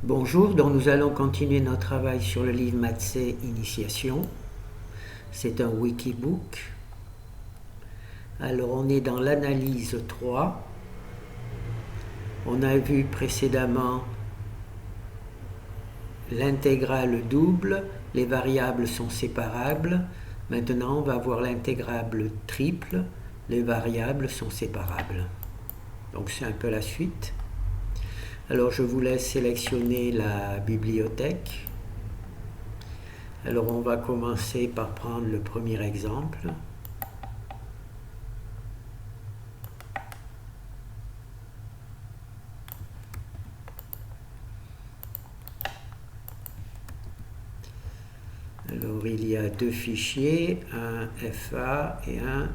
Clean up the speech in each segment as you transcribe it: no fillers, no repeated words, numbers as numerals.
Bonjour, donc nous allons continuer notre travail sur le livre Maths Initiation. C'est un wikibook. Alors on est dans l'analyse 3. On a vu précédemment l'intégrale double, les variables sont séparables. Maintenant on va voir l'intégrale triple, les variables sont séparables. Donc c'est un peu la suite. Alors je vous laisse sélectionner la bibliothèque. Alors on va commencer par prendre le premier exemple. Alors il y a deux fichiers, un FA et un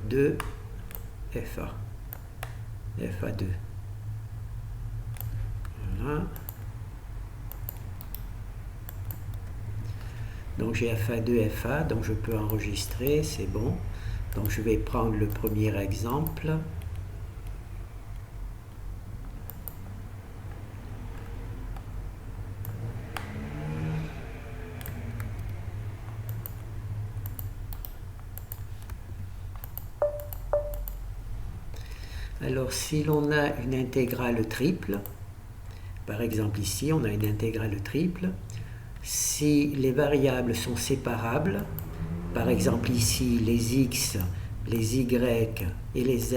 2FA. FA2. Voilà. Donc j'ai FA2, FA, donc je peux enregistrer, c'est bon. Donc je vais prendre le premier exemple. Alors si l'on a une intégrale triple, par exemple ici on a une intégrale triple, si les variables sont séparables, par exemple ici les x, les y et les z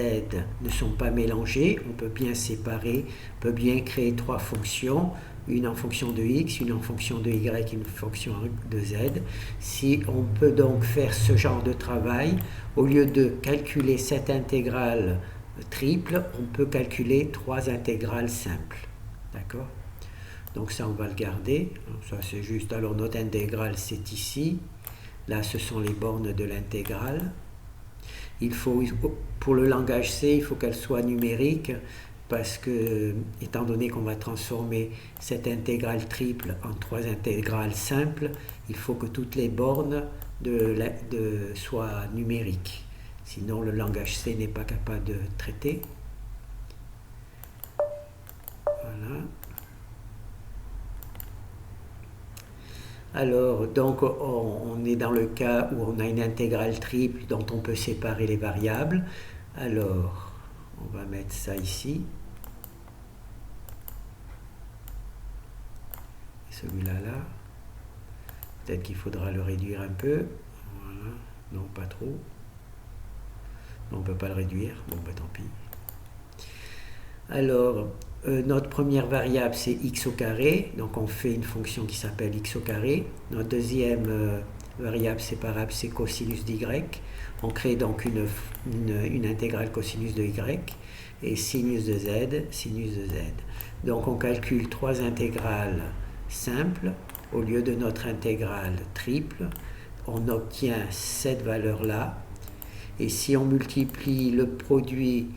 ne sont pas mélangés, on peut bien séparer, on peut bien créer trois fonctions, une en fonction de x, une en fonction de y, une fonction de z. Si on peut donc faire ce genre de travail, au lieu de calculer cette intégrale triple, on peut calculer trois intégrales simples. D'accord ? Donc ça, on va le garder. Ça, c'est juste. Alors, notre intégrale, c'est ici. Là, ce sont les bornes de l'intégrale. Il faut, pour le langage C, il faut qu'elle soit numérique parce que, étant donné qu'on va transformer cette intégrale triple en trois intégrales simples, il faut que toutes les bornes soient numériques. Sinon, le langage C n'est pas capable de traiter. Voilà. Alors, donc, on est dans le cas où on a une intégrale triple dont on peut séparer les variables. Alors, on va mettre ça ici. Celui-là, là. Peut-être qu'il faudra le réduire un peu. Voilà. Non, pas trop. On ne peut pas le réduire. Bon, ben tant pis. Alors, notre première variable, c'est x au carré. Donc, on fait une fonction qui s'appelle x au carré. Notre deuxième variable séparable, c'est cosinus d'y. On crée donc une intégrale cosinus de y et sinus de z, sinus de z. Donc, on calcule trois intégrales simples au lieu de notre intégrale triple. On obtient cette valeur-là. Et si on multiplie le produit,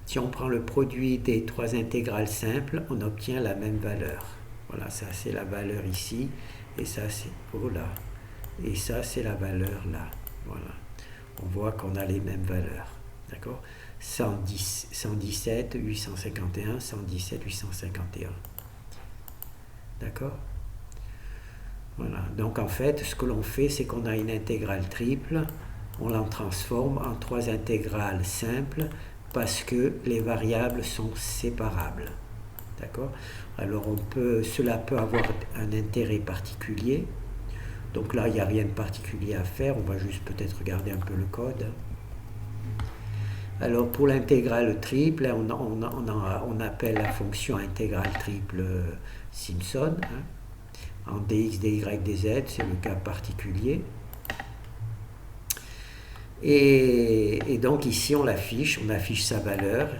si on prend le produit des trois intégrales simples, on obtient la même valeur. Voilà, ça c'est la valeur ici, et ça c'est, oh là, et ça c'est la valeur là. Voilà, on voit qu'on a les mêmes valeurs. D'accord ? 117, 851, 117, 851. D'accord ? Voilà, donc en fait, ce que l'on fait, c'est qu'on a une intégrale triple, on l'en transforme en trois intégrales simples parce que les variables sont séparables. D'accord ? Alors cela peut avoir un intérêt particulier. Donc là, il n'y a rien de particulier à faire, on va juste peut-être regarder un peu le code. Alors pour l'intégrale triple, on appelle la fonction intégrale triple Simpson. En dx, dy, dz, c'est le cas particulier. Et donc ici on affiche sa valeur,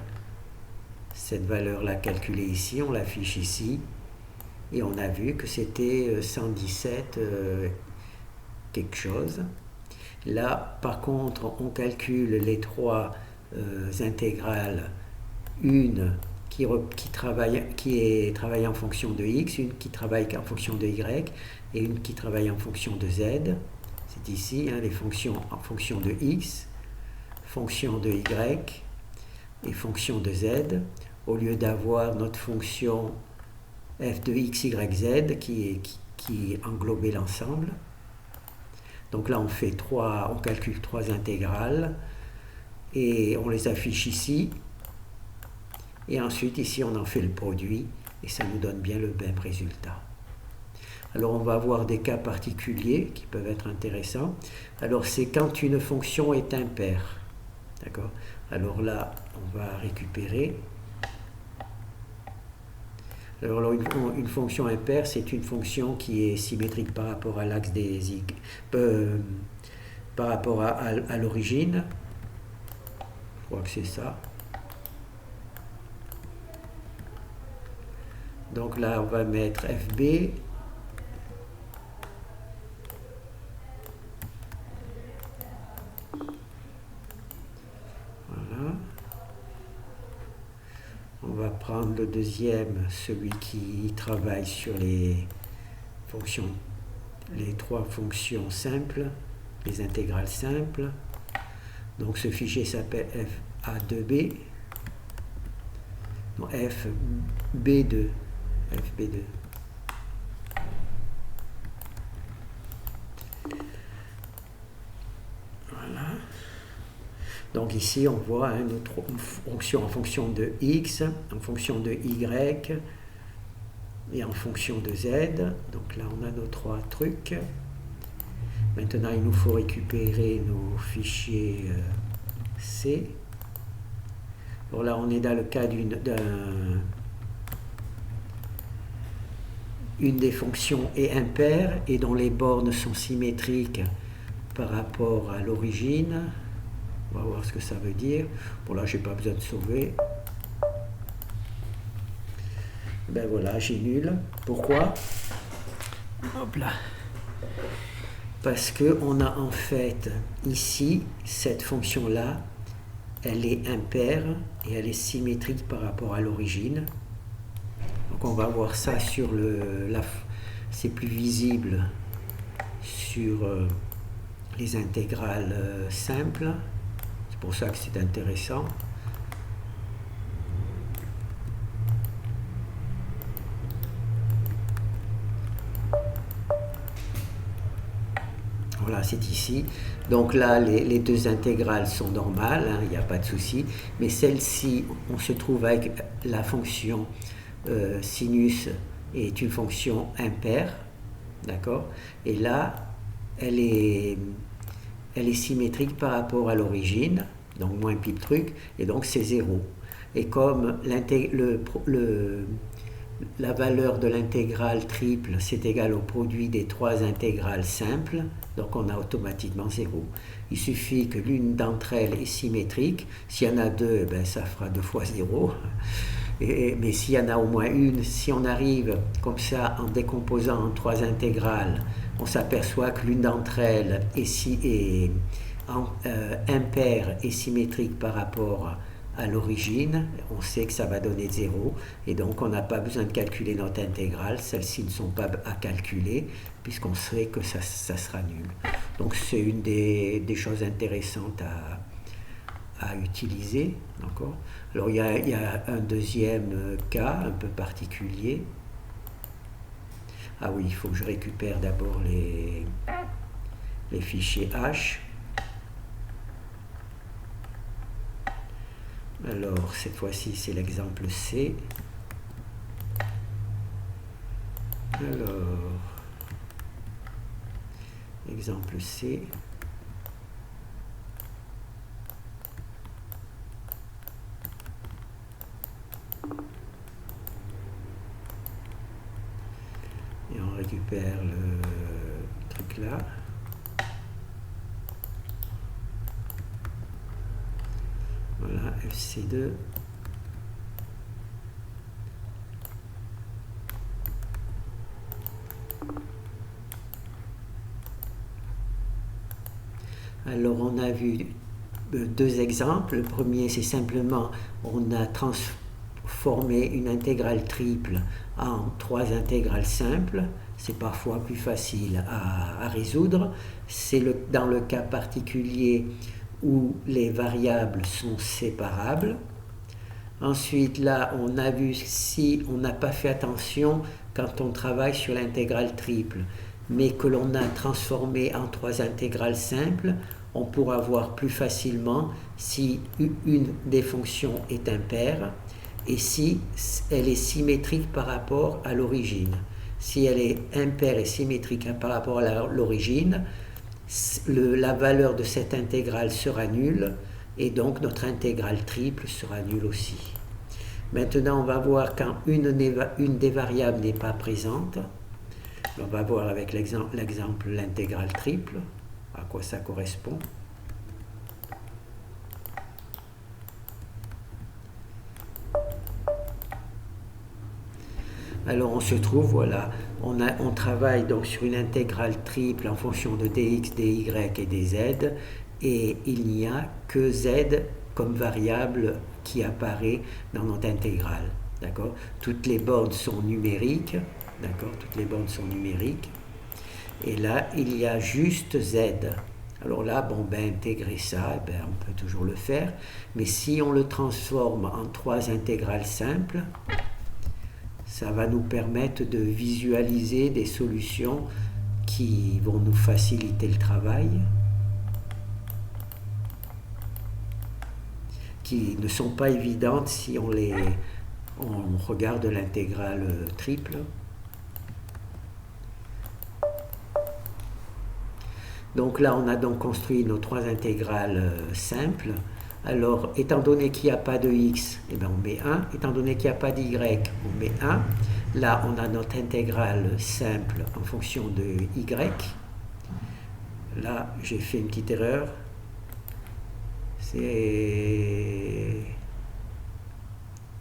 cette valeur-là calculée ici, on l'affiche ici, et on a vu que c'était 117 quelque chose. Là, par contre, on calcule les trois intégrales, une qui travaille en fonction de x, une qui travaille en fonction de y, et une qui travaille en fonction de z. C'est ici, les fonctions en fonction de x, fonction de y et fonction de z. Au lieu d'avoir notre fonction f de x, y, z qui englobait l'ensemble. Donc là, on calcule 3 intégrales et on les affiche ici. Et ensuite, ici, on en fait le produit et ça nous donne bien le même résultat. Alors, on va avoir des cas particuliers qui peuvent être intéressants. Alors, c'est quand une fonction est impaire. D'accord? Alors là, on va récupérer. Alors, une fonction impaire, c'est une fonction qui est symétrique par rapport à l'axe des y, par rapport à l'origine. Je crois que c'est ça. Donc là, on va mettre FB. Voilà. On va prendre le deuxième, celui qui travaille sur les fonctions, les 3 fonctions simples, les intégrales simples. Donc ce fichier s'appelle FA2B. Non, FB2. FB2. Voilà. Donc ici, on voit notre fonction en fonction de x, en fonction de y et en fonction de z. Donc là, on a nos 3 trucs. Maintenant, il nous faut récupérer nos fichiers C. Alors là, on est dans le cas d'une des fonctions est impaire et dont les bornes sont symétriques par rapport à l'origine. On va voir ce que ça veut dire. Bon, là, j'ai pas besoin de sauver. Ben voilà, j'ai nul. Pourquoi? Hop là. Parce qu'on a en fait ici, cette fonction-là, elle est impaire et elle est symétrique par rapport à l'origine. Donc on va voir ça sur c'est plus visible sur les intégrales simples. C'est pour ça que c'est intéressant. Voilà, c'est ici. Donc là, les 2 intégrales sont normales, hein, il n'y a pas de souci. Mais celle-ci, on se trouve avec la fonction sinus est une fonction impaire. D'accord? Et là, elle est symétrique par rapport à l'origine, donc moins pi le truc, et donc c'est 0. Et comme la valeur de l'intégrale triple, c'est égal au produit des 3 intégrales simples, donc on a automatiquement 0. Il suffit que l'une d'entre elles est symétrique. S'il y en a 2, ben, ça fera 2 fois 0. Mais s'il y en a au moins une, si on arrive comme ça en décomposant en 3 intégrales, on s'aperçoit que l'une d'entre elles est impaire et symétrique par rapport à l'origine, on sait que ça va donner 0 et donc on n'a pas besoin de calculer notre intégrale, celles-ci ne sont pas à calculer puisqu'on sait que ça sera nul. Donc c'est une des choses intéressantes à utiliser. D'accord. Alors il y a un deuxième cas un peu particulier. Ah oui, il faut que je récupère d'abord les fichiers H. Alors, cette fois-ci, c'est l'exemple C. Alors, exemple C. Et on récupère le truc là. Voilà, FC2. Alors on a vu 2 exemples. Le premier, c'est simplement, on a transformé une intégrale triple en 3 intégrales simples. C'est parfois plus facile à résoudre. C'est dans le cas particulier où les variables sont séparables. Ensuite, là, on a vu si on n'a pas fait attention quand on travaille sur l'intégrale triple, mais que l'on a transformé en 3 intégrales simples, on pourra voir plus facilement si une des fonctions est impaire et si elle est symétrique par rapport à l'origine. Si elle est impaire et symétrique par rapport à l'origine, la valeur de cette intégrale sera nulle et donc notre intégrale triple sera nulle aussi. Maintenant, on va voir quand une des variables n'est pas présente. On va voir avec l'exemple l'intégrale triple, à quoi ça correspond. Alors on se trouve, voilà, on travaille donc sur une intégrale triple en fonction de dx, dy et dz, et il n'y a que z comme variable qui apparaît dans notre intégrale. D'accord ? Toutes les bornes sont numériques. D'accord ? Toutes les bornes sont numériques. Et là, il y a juste z. Alors là, bon, intégrer ça, on peut toujours le faire. Mais si on le transforme en 3 intégrales simples, ça va nous permettre de visualiser des solutions qui vont nous faciliter le travail, qui ne sont pas évidentes si on regarde l'intégrale triple. Donc là, on a donc construit nos 3 intégrales simples. Alors, étant donné qu'il n'y a pas de x, on met 1. Étant donné qu'il n'y a pas d'y, on met 1. Là, on a notre intégrale simple en fonction de y. Là, j'ai fait une petite erreur.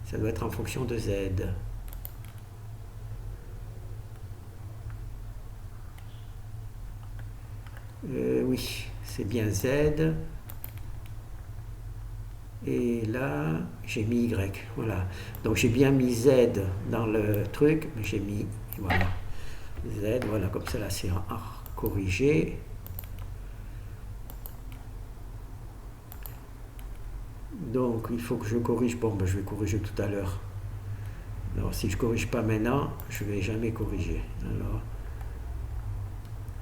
Ça doit être en fonction de z. Oui, c'est bien z. Et là, j'ai mis y. Voilà. Donc j'ai bien mis z dans le truc, mais j'ai mis, voilà, z, voilà, comme ça, là, c'est corrigé. Donc il faut que je corrige. Bon, je vais corriger tout à l'heure. Alors si je ne corrige pas maintenant, je ne vais jamais corriger. Alors,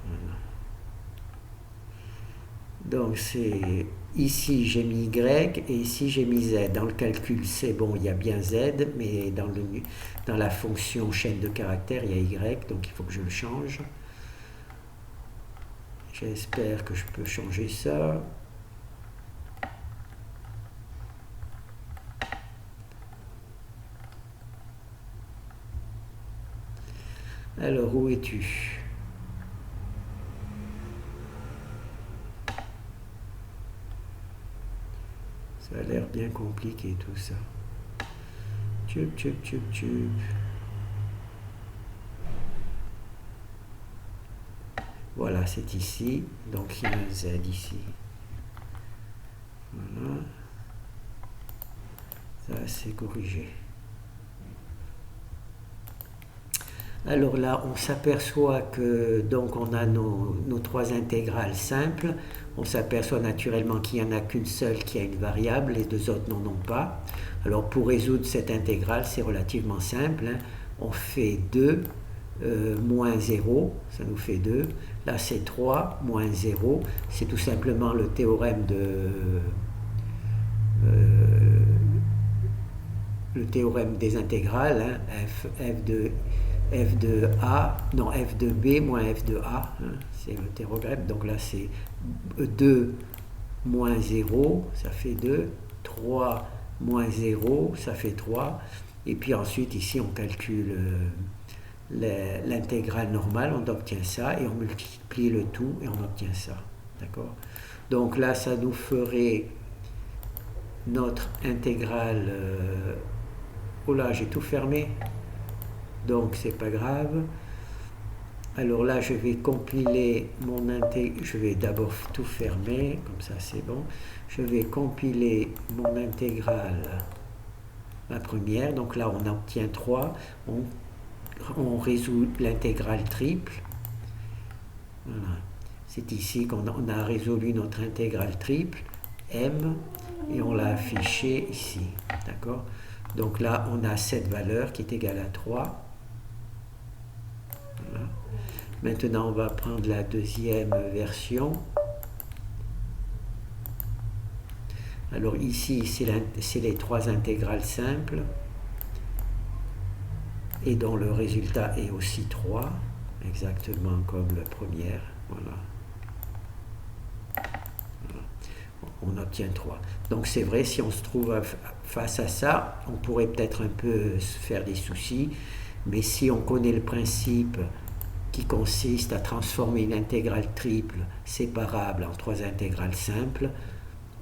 voilà. Donc c'est ici j'ai mis y et ici j'ai mis z. Dans le calcul c'est bon, il y a bien z, mais dans la fonction chaîne de caractères il y a y, donc il faut que je le change. J'espère que je peux changer ça. Alors où es-tu ? Ça a l'air bien compliqué tout ça. Tube. Voilà, c'est ici. Donc il y a un z ici. Voilà. Ça, c'est corrigé. Alors là, on s'aperçoit que donc on a nos 3 intégrales simples. On s'aperçoit naturellement qu'il n'y en a qu'une seule qui a une variable, les 2 autres n'en ont pas. Alors pour résoudre cette intégrale, c'est relativement simple. On fait 2 moins 0, ça nous fait 2. Là c'est 3 moins 0. C'est tout simplement le théorème des intégrales. F de A, non, F de B moins F de A, c'est le théorème. Donc là, c'est 2 moins 0, ça fait 2. 3 moins 0, ça fait 3. Et puis ensuite, ici, on calcule l'intégrale normale, on obtient ça, et on multiplie le tout, et on obtient ça. D'accord ? Donc là, ça nous ferait notre intégrale... oh là, j'ai tout fermé. Donc c'est pas grave. Alors là je vais compiler je vais d'abord tout fermer, comme ça c'est bon. Je vais compiler mon intégrale, la première. Donc là on obtient 3. On résout l'intégrale triple. Voilà. C'est ici qu'on a résolu notre intégrale triple, m, et on l'a affiché ici. D'accord ? Donc là, on a cette valeur qui est égale à 3. Voilà. Maintenant, on va prendre la deuxième version. Alors ici, c'est les 3 intégrales simples, et dont le résultat est aussi 3, exactement comme la première. Voilà. On obtient 3. Donc c'est vrai, si on se trouve face à ça, on pourrait peut-être un peu se faire des soucis, mais si on connaît le principe qui consiste à transformer une intégrale triple séparable en 3 intégrales simples,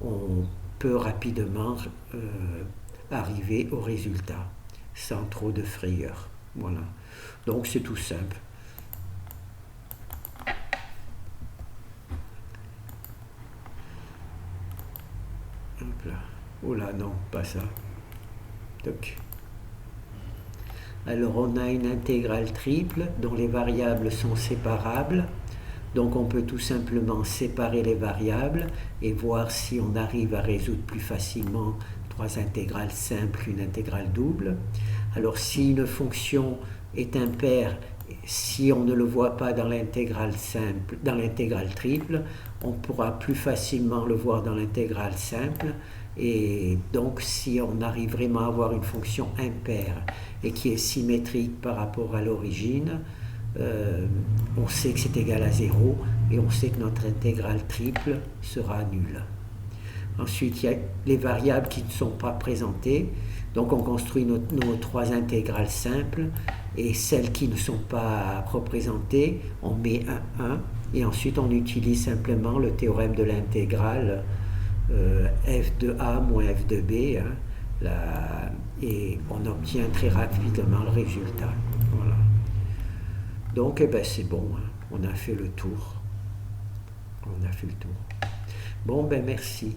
on peut rapidement arriver au résultat sans trop de frayeur. Voilà. Donc c'est tout simple. Hop là. Oh là, non, pas ça. Toc. Alors on a une intégrale triple dont les variables sont séparables. Donc on peut tout simplement séparer les variables et voir si on arrive à résoudre plus facilement 3 intégrales simples qu'une intégrale double. Alors si une fonction est impaire, si on ne le voit pas dans l'intégrale simple, dans l'intégrale triple, on pourra plus facilement le voir dans l'intégrale simple. Et donc si on arrive vraiment à avoir une fonction impaire et qui est symétrique par rapport à l'origine, on sait que c'est égal à 0 et on sait que notre intégrale triple sera nulle. Ensuite, il y a les variables qui ne sont pas présentées. Donc on construit nos 3 intégrales simples, et celles qui ne sont pas représentées, on met un 1, et ensuite on utilise simplement le théorème de l'intégrale f de a moins f de b, et on obtient très rapidement le résultat. Voilà. Donc c'est bon, hein. On a fait le tour. On a fait le tour. Bon, merci.